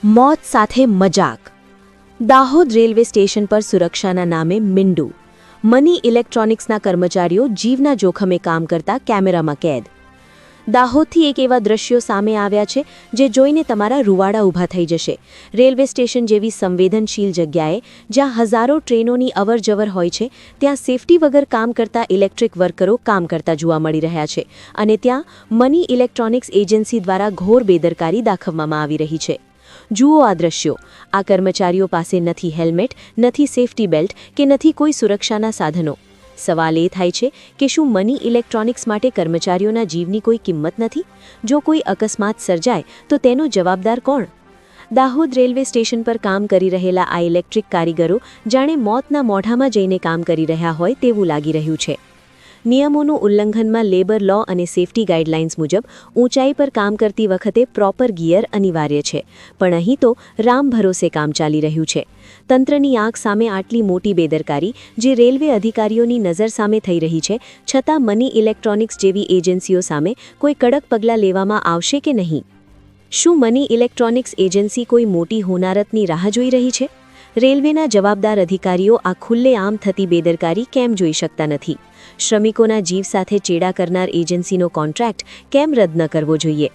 મોત સાથે મજાક. દાહોદ રેલવે સ્ટેશન પર સુરક્ષાના નામે મીંડું. મની ઇલેક્ટ્રોનિક્સના કર્મચારીઓ જીવના જોખમે કામ કરતા કેમેરામાં કેદ. દાહોદથી એક એવા દ્રશ્યો સામે આવ્યા છે જે જોઈને તમારા રૂવાડા ઊભા થઈ જશે. રેલવે સ્ટેશન જેવી સંવેદનશીલ જગ્યાએ જ્યાં હજારો ટ્રેનોની અવરજવર હોય છે ત્યાં સેફટી વગર કામ કરતા ઇલેક્ટ્રિક વર્કરો કામ કરતા જોવા મળી રહ્યા છે અને ત્યાં મની ઇલેક્ટ્રોનિક્સ એજન્સી દ્વારા ઘોર બેદરકારી દાખવવામાં આવી રહી છે. જુઓ આ દ્રશ્યો. આ કર્મચારીઓ પાસે નથી હેલ્મેટ, નથી સેફટી બેલ્ટ કે નથી કોઈ સુરક્ષાના સાધનો. સવાલ એ થાય છે કે શું મની ઇલેક્ટ્રોનિક્સ માટે કર્મચારીઓના જીવની કોઈ કિંમત નથી? જો કોઈ અકસ્માત સર્જાય તો તેનો જવાબદાર કોણ? દાહોદ રેલવે સ્ટેશન પર કામ કરી રહેલા આ ઇલેક્ટ્રિક કારીગરો જાણે મોતના મોઢામાં જઈને કામ કરી રહ્યા હોય તેવું લાગી રહ્યું છે. નિયમોનું ઉલ્લંઘનમાં લેબર લો અને સેફટી ગાઈડલાઇન્સ મુજબ ઊંચાઈ પર કામ કરતી વખતે પ્રોપર ગિયર અનિવાર્ય છે, પણ અહીં તો રામ ભરોસે કામ ચાલી રહ્યું છે. તંત્રની આંખ સામે આટલી મોટી બેદરકારી જે રેલવે અધિકારીઓની નજર સામે થઈ રહી છે, છતાં મની ઇલેક્ટ્રોનિક્સ જેવી એજન્સીઓ સામે કોઈ કડક પગલાં લેવામાં આવશે કે નહીં? શું મની ઇલેક્ટ્રોનિક્સ એજન્સી કોઈ મોટી હોનારતની રાહ જોઈ રહી છે? રેલવેના જવાબદાર અધિકારીઓ આ ખુલ્લેઆમ થતી બેદરકારી કેમ જોઈ શકતા નથી? શ્રમિકોના જીવ સાથે ચેડા કરનાર એજન્સીનો કોન્ટ્રાક્ટ કેમ રદ ન કરવો જોઈએ?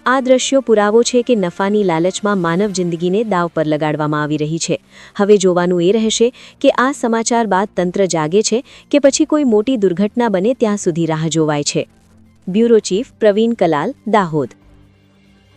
આ દ્રશ્યો પુરાવો છે કે નફાની લાલચમાં માનવ જિંદગીને દાવ પર લગાડવામાં આવી રહી છે. હવે જોવાનું એ રહેશે કે આ સમાચાર બાદ તંત્ર જાગે છે કે પછી કોઈ મોટી દુર્ઘટના બને ત્યાં સુધી રાહ જોવાય છે. Bureau chief Praveen Kalal, Dahod.